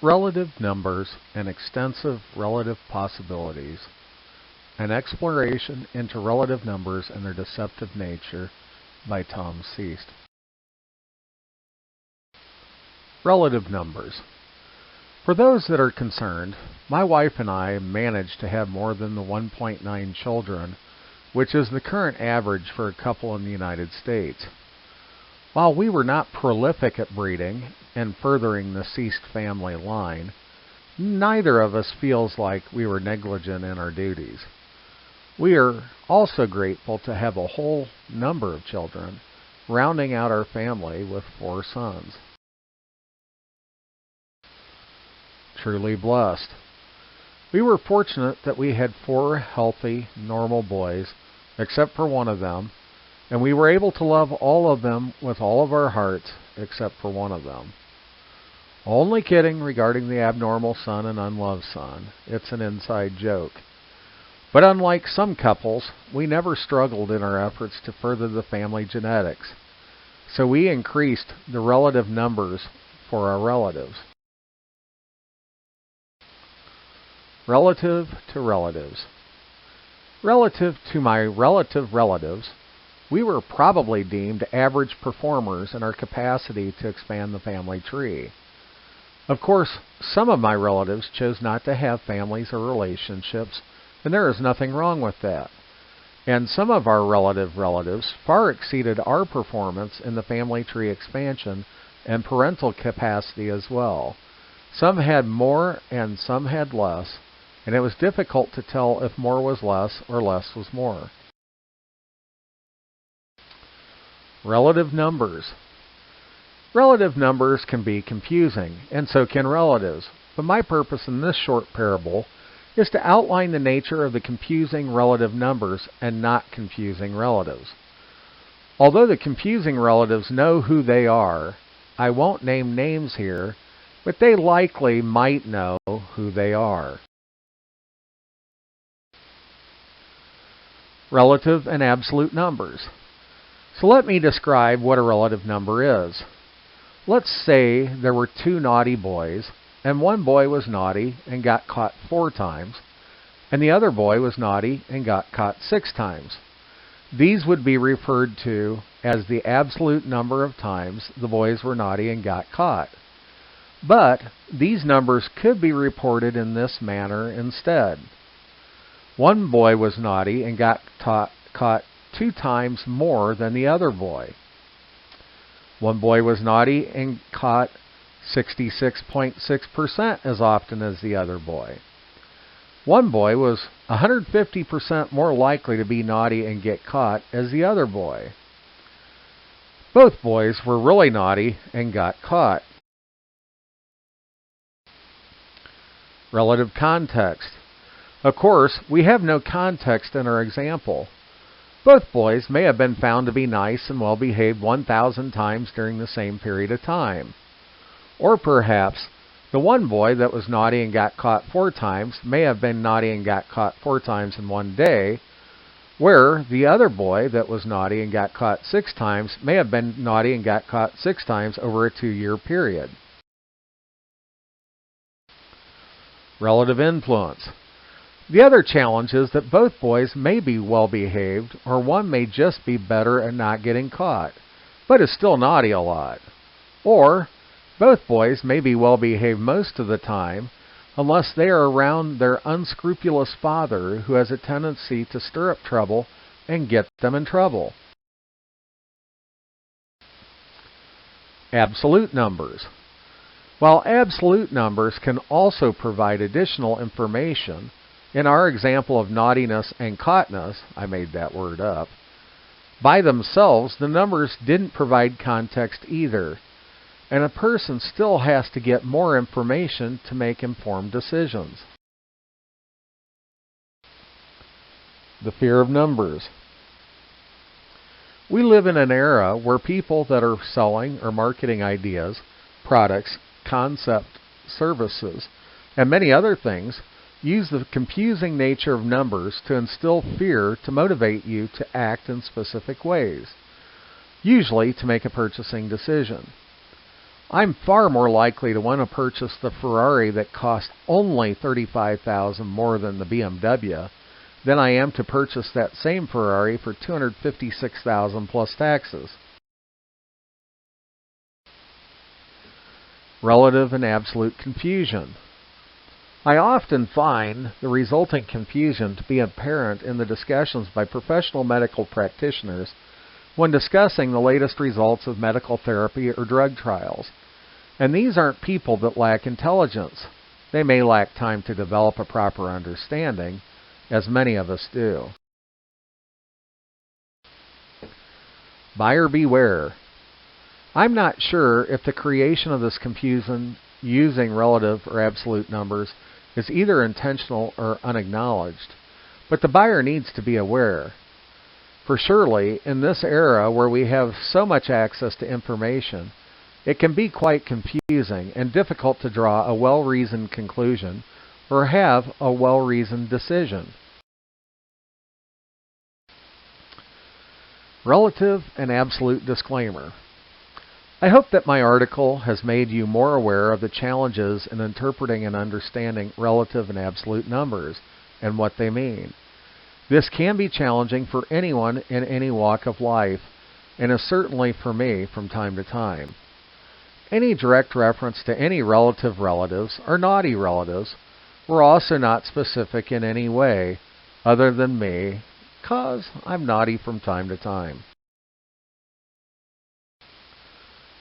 Relative numbers and extensive relative possibilities. An exploration into relative numbers and their deceptive nature by Tom Seast. Relative numbers. For those that are concerned, my wife and I managed to have more than the 1.9 children, which is the current average for a couple in the United States. While we were not prolific at breeding and furthering the Seast family line, neither of us feels like we were negligent in our duties. We are also grateful to have a whole number of children, rounding out our family with 4 sons. Truly blessed. We were fortunate that we had 4 healthy, normal boys, except for one of them, and we were able to love all of them with all of our hearts, except for one of them. Only kidding regarding the abnormal son and unloved son. It's an inside joke. But unlike some couples, we never struggled in our efforts to further the family genetics. So we increased the relative numbers for our relatives. Relative to relatives. Relative to my relative relatives, we were probably deemed average performers in our capacity to expand the family tree. Of course, some of my relatives chose not to have families or relationships, and there is nothing wrong with that. And some of our relatives far exceeded our performance in the family tree expansion and parental capacity as well. Some had more and some had less, and it was difficult to tell if more was less or less was more. Relative numbers. Relative numbers can be confusing, and so can relatives, but my purpose in this short parable is to outline the nature of the confusing relative numbers and not confusing relatives. Although the confusing relatives know who they are, I won't name names here, but they likely might know who they are. Relative and absolute numbers. So let me describe what a relative number is. Let's say there were 2 naughty boys, and one boy was naughty and got caught 4 times, and the other boy was naughty and got caught 6 times. These would be referred to as the absolute number of times the boys were naughty and got caught. But these numbers could be reported in this manner instead. One boy was naughty and got caught 2 times more than the other boy. One boy was naughty and caught 66.6% as often as the other boy. One boy was 150% more likely to be naughty and get caught as the other boy. Both boys were really naughty and got caught. Relative context. Of course, we have no context in our example. Both boys may have been found to be nice and well-behaved 1,000 times during the same period of time. Or perhaps the one boy that was naughty and got caught 4 times may have been naughty and got caught 4 times in one day, where the other boy that was naughty and got caught 6 times may have been naughty and got caught 6 times over a 2-year period. Relative influence. The other challenge is that both boys may be well-behaved, or one may just be better at not getting caught, but is still naughty a lot. Or both boys may be well-behaved most of the time, unless they are around their unscrupulous father who has a tendency to stir up trouble and get them in trouble. Absolute numbers. While absolute numbers can also provide additional information, in our example of naughtiness and caughtness, I made that word up, by themselves the numbers didn't provide context either, and a person still has to get more information to make informed decisions. The fear of numbers. We live in an era where people that are selling or marketing ideas, products, concept, services, and many other things use the confusing nature of numbers to instill fear to motivate you to act in specific ways, usually to make a purchasing decision. I'm far more likely to want to purchase the Ferrari that cost only $35,000 more than the BMW than I am to purchase that same Ferrari for $256,000 plus taxes. Relative and absolute confusion. I often find the resulting confusion to be apparent in the discussions by professional medical practitioners when discussing the latest results of medical therapy or drug trials. And these aren't people that lack intelligence. They may lack time to develop a proper understanding, as many of us do. Buyer beware. I'm not sure if the creation of this confusion using relative or absolute numbers is either intentional or unacknowledged, but the buyer needs to be aware. For surely, in this era where we have so much access to information, it can be quite confusing and difficult to draw a well-reasoned conclusion or have a well-reasoned decision. Relative and absolute disclaimer. I hope that my article has made you more aware of the challenges in interpreting and understanding relative and absolute numbers and what they mean. This can be challenging for anyone in any walk of life, and is certainly for me from time to time. Any direct reference to any relative relatives or naughty relatives were also not specific in any way other than me, 'cause I'm naughty from time to time.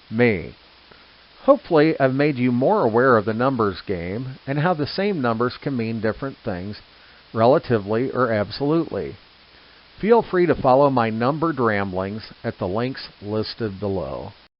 Me. Hopefully, I've made you more aware of the numbers game and how the same numbers can mean different things relatively or absolutely. Feel free to follow my numbered ramblings at the links listed below.